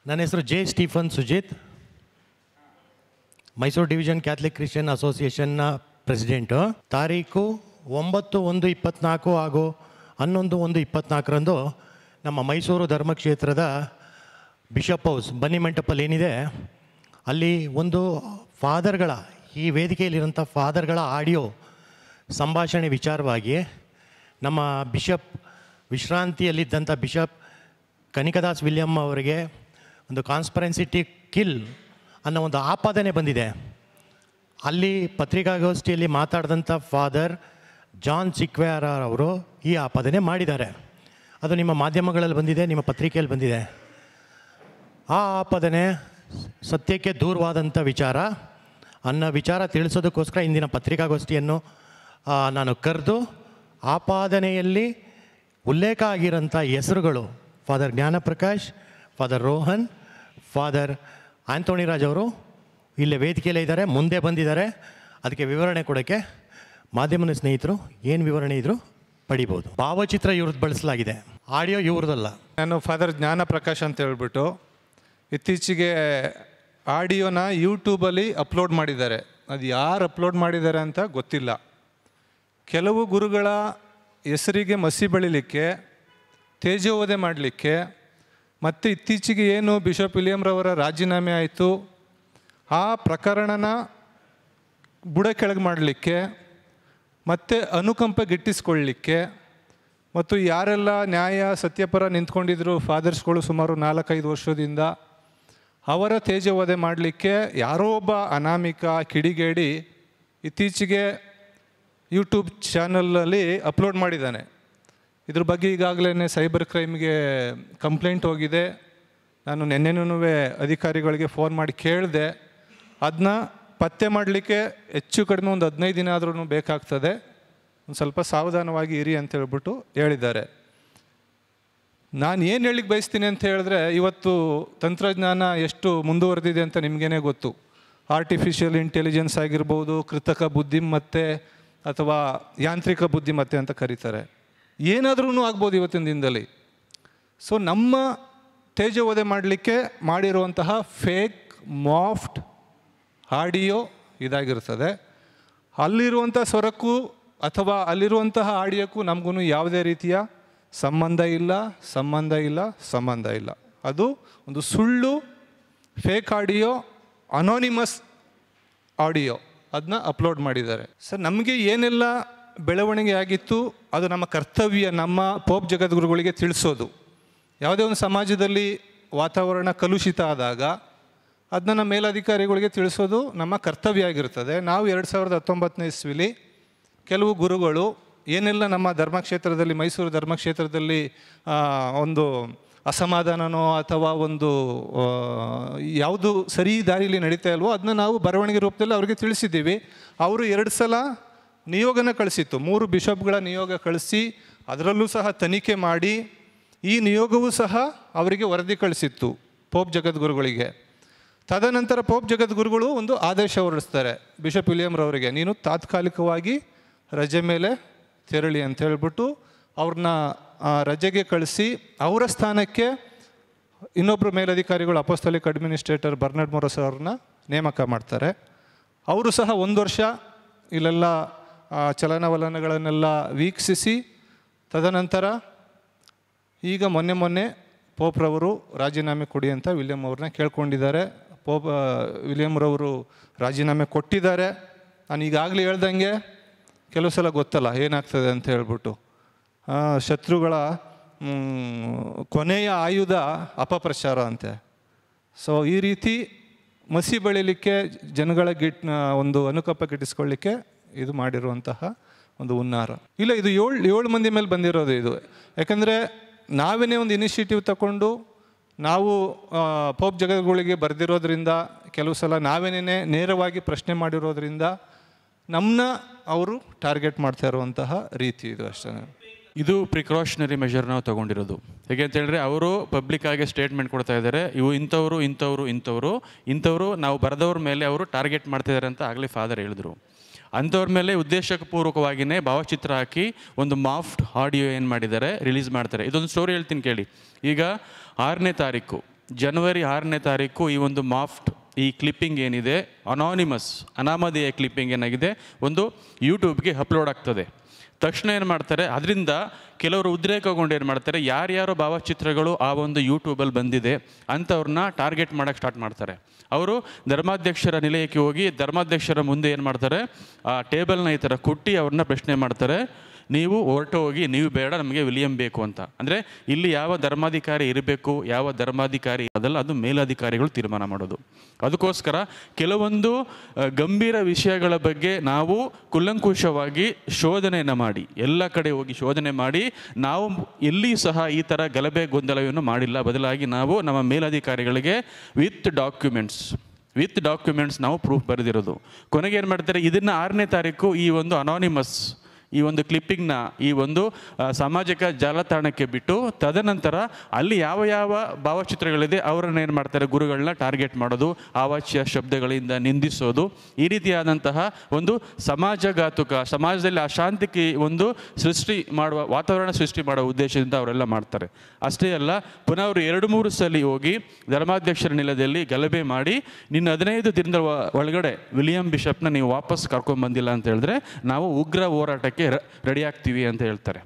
ನನ್ನ ಹೆಸರು J Stephen Sujith, Mysuru division Catholic Christian ಅಸೋಸಿಯೇಷನ್ನ ಪ್ರೆಸಿಡೆಂಟು. ತಾರೀಕು 9/1/24 ಹಾಗೂ 11/1/24ರಂದು ನಮ್ಮ ಮೈಸೂರು ಧರ್ಮಕ್ಷೇತ್ರದ ಬಿಷಪ್ ಹೌಸ್ ಬನ್ನಿಮಂಟಪಲ್ಲಿ ಏನಿದೆ ಅಲ್ಲಿ ಒಂದು ಫಾದರ್ಗಳ, ಈ ವೇದಿಕೆಯಲ್ಲಿರೋಂಥ ಫಾದರ್ಗಳ ಆಡಿಯೋ ಸಂಭಾಷಣೆ ವಿಚಾರವಾಗಿ ನಮ್ಮ ಬಿಷಪ್, ವಿಶ್ರಾಂತಿಯಲ್ಲಿದ್ದಂಥ ಬಿಷಪ್ ಕನಿಕದಾಸ್ ವಿಲಿಯಮ್ ಅವರಿಗೆ ಒಂದು ಕಾನ್ಸ್ಪರೆನ್ಸಿ ಕಿಲ್ ಅನ್ನೋ ಒಂದು ಆಪಾದನೆ ಬಂದಿದೆ. ಅಲ್ಲಿ ಪತ್ರಿಕಾಗೋಷ್ಠಿಯಲ್ಲಿ ಮಾತಾಡಿದಂಥ ಫಾದರ್ ಜಾನ್ ಸಿಕ್ವೇರ ಅವರು ಈ ಆಪಾದನೆ ಮಾಡಿದ್ದಾರೆ. ಅದು ನಿಮ್ಮ ಮಾಧ್ಯಮಗಳಲ್ಲಿ ಬಂದಿದೆ, ನಿಮ್ಮ ಪತ್ರಿಕೆಯಲ್ಲಿ ಬಂದಿದೆ. ಆ ಆಪಾದನೆ ಸತ್ಯಕ್ಕೆ ದೂರವಾದಂಥ ವಿಚಾರ ಅನ್ನೋ ವಿಚಾರ ತಿಳಿಸೋದಕ್ಕೋಸ್ಕರ ಇಂದಿನ ಪತ್ರಿಕಾಗೋಷ್ಠಿಯನ್ನು ನಾನು ಕರೆದು ಆಪಾದನೆಯಲ್ಲಿ ಉಲ್ಲೇಖ ಆಗಿರೋಂಥ ಹೆಸರುಗಳು father Gnanaprakash, father Rohan, father Anthony Raj ಅವರು ಇಲ್ಲೇ ವೇದಿಕೆಯಲ್ಲೇ ಇದ್ದಾರೆ, ಮುಂದೆ ಬಂದಿದ್ದಾರೆ. ಅದಕ್ಕೆ ವಿವರಣೆ ಕೊಡೋಕ್ಕೆ ಮಾಧ್ಯಮದ ಸ್ನೇಹಿತರು ಏನು ವಿವರಣೆ ಇದ್ದರೂ ಪಡಿಬೋದು. ಭಾವಚಿತ್ರ ಇವ್ರದ್ದು ಬಳಸಲಾಗಿದೆ, ಆಡಿಯೋ ಇವ್ರದ್ದಲ್ಲ. ನಾನು ಫಾದರ್ ಜ್ಞಾನಪ್ರಕಾಶ್ ಅಂತ ಹೇಳ್ಬಿಟ್ಟು ಇತ್ತೀಚೆಗೆ ಆಡಿಯೋನ ಯೂಟ್ಯೂಬಲ್ಲಿ ಅಪ್ಲೋಡ್ ಮಾಡಿದ್ದಾರೆ. ಅದು ಯಾರು ಅಪ್ಲೋಡ್ ಮಾಡಿದ್ದಾರೆ ಅಂತ ಗೊತ್ತಿಲ್ಲ. ಕೆಲವು ಗುರುಗಳ ಹೆಸರಿಗೆ ಮಸಿ ಬಳಿಲಿಕ್ಕೆ, ತೇಜೋವಧೆ ಮಾಡಲಿಕ್ಕೆ, ಮತ್ತು ಇತ್ತೀಚೆಗೆ ಏನು ಬಿಷಪ್ ವಿಲಿಯಮ್ರವರ ರಾಜೀನಾಮೆ ಆಯಿತು ಆ ಪ್ರಕರಣನ ಬುಡ ಕೆಳಗೆ ಮಾಡಲಿಕ್ಕೆ, ಮತ್ತು ಅನುಕಂಪ ಗಿಟ್ಟಿಸ್ಕೊಳ್ಳಲಿಕ್ಕೆ, ಮತ್ತು ಯಾರೆಲ್ಲ ನ್ಯಾಯ ಸತ್ಯಪರ ನಿಂತ್ಕೊಂಡಿದ್ರು ಫಾದರ್ಸ್ಗಳು ಸುಮಾರು 4-5 ವರ್ಷದಿಂದ, ಅವರ ತೇಜೋವಧೆ ಮಾಡಲಿಕ್ಕೆ ಯಾರೋ ಒಬ್ಬ ಅನಾಮಿಕ ಕಿಡಿಗೇಡಿ ಇತ್ತೀಚೆಗೆ ಯೂಟ್ಯೂಬ್ ಚಾನಲಲ್ಲಿ ಅಪ್ಲೋಡ್ ಮಾಡಿದ್ದಾನೆ. ಇದ್ರ ಬಗ್ಗೆ ಈಗಾಗಲೇ ಸೈಬರ್ ಕ್ರೈಮ್ಗೆ ಕಂಪ್ಲೇಂಟ್ ಹೋಗಿದೆ. ನಾನು ನೆನ್ನೆನೂ ಅಧಿಕಾರಿಗಳಿಗೆ ಫೋನ್ ಮಾಡಿ ಕೇಳಿದೆ. ಅದನ್ನ ಪತ್ತೆ ಮಾಡಲಿಕ್ಕೆ ಹೆಚ್ಚು ಕಡಿಮೆ ಒಂದು 15 ದಿನ ಆದ್ರೂ ಬೇಕಾಗ್ತದೆ, ಒಂದು ಸ್ವಲ್ಪ ಸಾವಧಾನವಾಗಿ ಇರಿ ಅಂತ ಹೇಳ್ಬಿಟ್ಟು ಹೇಳಿದ್ದಾರೆ. ನಾನು ಏನು ಹೇಳಿಕ್ಕೆ ಬಯಸ್ತೀನಿ ಅಂತ ಹೇಳಿದ್ರೆ, ಇವತ್ತು ತಂತ್ರಜ್ಞಾನ ಎಷ್ಟು ಮುಂದುವರೆದಿದೆ ಅಂತ ನಿಮಗೇನೆ ಗೊತ್ತು. ಆರ್ಟಿಫಿಷಿಯಲ್ ಇಂಟೆಲಿಜೆನ್ಸ್ ಆಗಿರ್ಬೋದು, ಕೃತಕ ಬುದ್ಧಿಮತ್ತೆ ಅಥವಾ ಯಾಂತ್ರಿಕ ಬುದ್ಧಿಮತ್ತೆ ಅಂತ ಕರೀತಾರೆ. ಏನಾದ್ರೂ ಆಗ್ಬೋದು ಇವತ್ತಿನ ದಿನದಲ್ಲಿ. ಸೊ ನಮ್ಮ ತೇಜೋವಧೆ ಮಾಡಲಿಕ್ಕೆ ಮಾಡಿರುವಂತಹ ಫೇಕ್ ಮಾಫ್ಟ್ ಆಡಿಯೋ ಇದಾಗಿರ್ತದೆ. ಅಲ್ಲಿರುವಂಥ ಸ್ವರಕ್ಕೂ ಅಥವಾ ಅಲ್ಲಿರುವಂತಹ ಆಡಿಯೋಕ್ಕೂ ನಮಗೂ ಯಾವುದೇ ರೀತಿಯ ಸಂಬಂಧ ಇಲ್ಲ. ಅದು ಒಂದು ಸುಳ್ಳು ಫೇಕ್ ಆಡಿಯೋ, ಅನಾನಿಮಸ್ ಆಡಿಯೋ, ಅದನ್ನ ಅಪ್ಲೋಡ್ ಮಾಡಿದ್ದಾರೆ. ಸರ್, ನಮಗೆ ಏನೆಲ್ಲ ಬೆಳವಣಿಗೆ ಆಗಿತ್ತು ಅದು ನಮ್ಮ ಕರ್ತವ್ಯ, ನಮ್ಮ ಪೋಪ್ ಜಗದ್ಗುರುಗಳಿಗೆ ತಿಳಿಸೋದು. ಯಾವುದೇ ಒಂದು ಸಮಾಜದಲ್ಲಿ ವಾತಾವರಣ ಕಲುಷಿತ ಆದಾಗ ಅದನ್ನ ನಮ್ಮ ಮೇಲಧಿಕಾರಿಗಳಿಗೆ ತಿಳಿಸೋದು ನಮ್ಮ ಕರ್ತವ್ಯ ಆಗಿರ್ತದೆ. ನಾವು 2019ನೇ ಇಸ್ವಿಲಿ ಕೆಲವು ಗುರುಗಳು ಏನೆಲ್ಲ ನಮ್ಮ ಧರ್ಮಕ್ಷೇತ್ರದಲ್ಲಿ, ಮೈಸೂರು ಧರ್ಮಕ್ಷೇತ್ರದಲ್ಲಿ ಒಂದು ಅಸಮಾಧಾನನೋ ಅಥವಾ ಒಂದು ಯಾವುದು ಸರಿ ದಾರಿಯಲ್ಲಿ ನಡೀತಾ ಇಲ್ವೋ ಅದನ್ನ ನಾವು ಬರವಣಿಗೆ ರೂಪದಲ್ಲಿ ಅವರಿಗೆ ತಿಳಿಸಿದ್ದೀವಿ. ಅವರು 2 ಸಲ ನಿಯೋಗನ ಕಳಿಸಿತ್ತು, 3 ಬಿಷಪ್ಗಳ ನಿಯೋಗ ಕಳಿಸಿ ಅದರಲ್ಲೂ ಸಹ ತನಿಖೆ ಮಾಡಿ ಈ ನಿಯೋಗವೂ ಸಹ ಅವರಿಗೆ ವರದಿ ಕಳಿಸಿತ್ತು ಪೋಪ್ ಜಗದ್ಗುರುಗಳಿಗೆ. ತದನಂತರ ಪೋಪ್ ಜಗದ್ಗುರುಗಳು ಒಂದು ಆದೇಶ ಹೊರಡಿಸ್ತಾರೆ ಬಿಷಪ್ ವಿಲಿಯಮ್ರವರಿಗೆ, ನೀನು ತಾತ್ಕಾಲಿಕವಾಗಿ ರಜೆ ಮೇಲೆ ತೆರಳಿ ಅಂತ ಹೇಳ್ಬಿಟ್ಟು ಅವ್ರನ್ನ ರಜೆಗೆ ಕಳಿಸಿ ಅವರ ಸ್ಥಾನಕ್ಕೆ ಇನ್ನೊಬ್ಬರು ಮೇಲಧಿಕಾರಿಗಳು ಅಪೊಸ್ತಲಿಕ್ ಅಡ್ಮಿನಿಸ್ಟ್ರೇಟರ್ ಬರ್ನಾರ್ಡ್ ಮೊರಸ್ ಅವ್ರನ್ನ ನೇಮಕ ಮಾಡ್ತಾರೆ. ಅವರು ಸಹ 1 ವರ್ಷ ಇಲ್ಲೆಲ್ಲ ಚಲನವಲನಗಳನ್ನೆಲ್ಲ ವೀಕ್ಷಿಸಿ ತದನಂತರ ಈಗ ಮೊನ್ನೆ ಪೋಪ್ರವರು ರಾಜೀನಾಮೆ ಕೊಡಿ ಅಂತ ವಿಲಿಯಮ್ ಅವ್ರನ್ನ ಕೇಳ್ಕೊಂಡಿದ್ದಾರೆ. ವಿಲಿಯಮ್ರವರು ರಾಜೀನಾಮೆ ಕೊಟ್ಟಿದ್ದಾರೆ. ನಾನು ಈಗಾಗಲೇ ಹೇಳ್ದಂಗೆ ಕೆಲವು ಸಲ ಗೊತ್ತಲ್ಲ ಏನಾಗ್ತದೆ ಅಂತ ಹೇಳ್ಬಿಟ್ಟು, ಶತ್ರುಗಳ ಕೊನೆಯ ಆಯುಧ ಅಪಪ್ರಚಾರ ಅಂತೆ. ಸೊ ಈ ರೀತಿ ಮಸಿ ಬೆಳೀಲಿಕ್ಕೆ, ಜನಗಳ ಒಂದು ಅನುಕಂಪ ಗಿಟ್ಟಿಸ್ಕೊಳ್ಳಿಕ್ಕೆ ಇದು ಮಾಡಿರುವಂತಹ ಒಂದು ಹುನ್ನಾರ. ಇಲ್ಲ, ಇದು 7 ಮಂದಿ ಮೇಲೆ ಬಂದಿರೋದು ಇದು. ಯಾಕಂದರೆ ನಾವೇನೇ ಒಂದು ಇನಿಷಿಯೇಟಿವ್ ತಗೊಂಡು ನಾವು ಪೋಪ್ ಜಗದ್ಗುರುಗಳಿಗೆ ಬರೆದಿರೋದ್ರಿಂದ, ಕೆಲವು ಸಲ ನಾವೇನೇ ನೇರವಾಗಿ ಪ್ರಶ್ನೆ ಮಾಡಿರೋದ್ರಿಂದ ನಮ್ಮನ್ನ ಅವರು ಟಾರ್ಗೆಟ್ ಮಾಡ್ತಾ ಇರುವಂತಹ ರೀತಿ ಇದು ಅಷ್ಟೇ. ಇದು ಪ್ರಿಕಾಷನರಿ ಮೆಷರ್ ನಾವು ತೊಗೊಂಡಿರೋದು. ಹೇಗೆ ಅಂತ ಹೇಳಿದ್ರೆ, ಅವರು ಪಬ್ಲಿಕ್ ಆಗಿ ಸ್ಟೇಟ್ಮೆಂಟ್ ಕೊಡ್ತಾ ಇದ್ದಾರೆ, ಇವು ಇಂಥವರು ನಾವು ಬರೆದವ್ರ ಮೇಲೆ ಅವರು ಟಾರ್ಗೆಟ್ ಮಾಡ್ತಿದ್ದಾರೆ ಅಂತ ಆಗಲೇ ಫಾದರ್ ಹೇಳಿದ್ರು. ಅಂಥವ್ರ ಮೇಲೆ ಉದ್ದೇಶಪೂರ್ವಕವಾಗಿಯೇ ಭಾವಚಿತ್ರ ಹಾಕಿ ಒಂದು ಮಾಫ್ಟ್ ಆಡಿಯೋ ಏನು ಮಾಡಿದ್ದಾರೆ ರಿಲೀಸ್ ಮಾಡ್ತಾರೆ. ಇದೊಂದು ಸ್ಟೋರಿ ಹೇಳ್ತೀನಿ ಕೇಳಿ. ಈಗ 6ನೇ ತಾರೀಕು ಜನವರಿ 6ನೇ ತಾರೀಕು ಈ ಒಂದು ಮಾಫ್ಟ್ ಈ ಕ್ಲಿಪ್ಪಿಂಗ್ ಏನಿದೆ ಅನಾಮಧೇಯ ಕ್ಲಿಪ್ಪಿಂಗ್ ಏನಾಗಿದೆ ಒಂದು ಯೂಟ್ಯೂಬ್ಗೆ ಅಪ್ಲೋಡ್ ಆಗ್ತದೆ. ತಕ್ಷಣ ಏನು ಮಾಡ್ತಾರೆ, ಅದರಿಂದ ಕೆಲವರು ಉದ್ರೇಕಗೊಂಡು ಏನು ಮಾಡ್ತಾರೆ, ಯಾರ್ಯಾರೋ ಭಾವಚಿತ್ರಗಳು ಆ ಒಂದು ಯೂಟ್ಯೂಬಲ್ಲಿ ಬಂದಿದೆ ಅಂಥವ್ರನ್ನ ಟಾರ್ಗೆಟ್ ಮಾಡೋಕ್ಕೆ ಸ್ಟಾರ್ಟ್ ಮಾಡ್ತಾರೆ. ಅವರು ಧರ್ಮಾಧ್ಯಕ್ಷರ ನಿಲಯಕ್ಕೆ ಹೋಗಿ ಧರ್ಮಾಧ್ಯಕ್ಷರ ಮುಂದೆ ಏನು ಮಾಡ್ತಾರೆ, ಆ ಟೇಬಲ್ನ ಈ ಥರ ಕೊಟ್ಟು ಅವ್ರನ್ನ ಪ್ರಶ್ನೆ ಮಾಡ್ತಾರೆ, ನೀವು ಹೊರಟು ಹೋಗಿ, ನೀವು ಬೇಡ, ನಮಗೆ ವಿಲಿಯಂ ಬೇಕು ಅಂತ. ಅಂದರೆ ಇಲ್ಲಿ ಯಾವ ಧರ್ಮಾಧಿಕಾರಿ ಇರಬೇಕು, ಯಾವ ಧರ್ಮಾಧಿಕಾರಿ ಅದಲ್ಲ, ಅದು ಮೇಲಧಿಕಾರಿಗಳು ತೀರ್ಮಾನ ಮಾಡೋದು. ಅದಕ್ಕೋಸ್ಕರ ಕೆಲವೊಂದು ಗಂಭೀರ ವಿಷಯಗಳ ಬಗ್ಗೆ ನಾವು ಕೂಲಂಕುಷವಾಗಿ ಶೋಧನೆಯನ್ನು ಮಾಡಿ, ಎಲ್ಲ ಕಡೆ ಹೋಗಿ ಶೋಧನೆ ಮಾಡಿ, ನಾವು ಎಲ್ಲಿಯೂ ಸಹ ಈ ಥರ ಗಲಭೆ ಗೊಂದಲವನ್ನು ಮಾಡಿಲ್ಲ. ಬದಲಾಗಿ ನಾವು ನಮ್ಮ ಮೇಲಧಿಕಾರಿಗಳಿಗೆ ವಿತ್ ಡಾಕ್ಯುಮೆಂಟ್ಸ್ ನಾವು ಪ್ರೂಫ್ ಬರೆದಿರೋದು. ಕೊನೆಗೆ ಏನು ಮಾಡ್ತಾರೆ, ಇದನ್ನು 6ನೇ ತಾರೀಕು ಈ ಒಂದು ಈ ಒಂದು ಕ್ಲಿಪ್ಪಿಂಗ್ನ ಈ ಒಂದು ಸಾಮಾಜಿಕ ಜಾಲತಾಣಕ್ಕೆ ಬಿಟ್ಟು, ತದನಂತರ ಅಲ್ಲಿ ಯಾವ ಭಾವಚಿತ್ರಗಳಿದೆ ಅವರನ್ನು ಏನು ಮಾಡ್ತಾರೆ, ಗುರುಗಳನ್ನ ಟಾರ್ಗೆಟ್ ಮಾಡೋದು, ಅವಾಚ್ಯ ಶಬ್ದಗಳಿಂದ ನಿಂದಿಸೋದು, ಈ ರೀತಿಯಾದಂತಹ ಒಂದು ಸಮಾಜದಲ್ಲಿ ಅಶಾಂತಿಗೆ ಒಂದು ವಾತಾವರಣ ಸೃಷ್ಟಿ ಮಾಡುವ ಉದ್ದೇಶದಿಂದ ಅವರೆಲ್ಲ ಮಾಡ್ತಾರೆ. ಅಷ್ಟೇ ಅಲ್ಲ, ಪುನಃ ಅವರು 2-3 ಸಲ ಹೋಗಿ ಧರ್ಮಾಧ್ಯಕ್ಷರ ನಿಲಯದಲ್ಲಿ ಗಲಭೆ ಮಾಡಿ, ನಿನ್ನ 15 ದಿನದ ಒಳಗಡೆ ವಿಲಿಯಂ ಬಿಷಪ್ನ ನೀವು ವಾಪಸ್ ಕರ್ಕೊಂಡ್ಬಂದಿಲ್ಲ ಅಂತ ಹೇಳಿದ್ರೆ ನಾವು ಉಗ್ರ ಹೋರಾಟಕ್ಕೆ ರೆಡಿ ಆಗ್ತೀವಿ ಅಂತ ಹೇಳ್ತಾರೆ.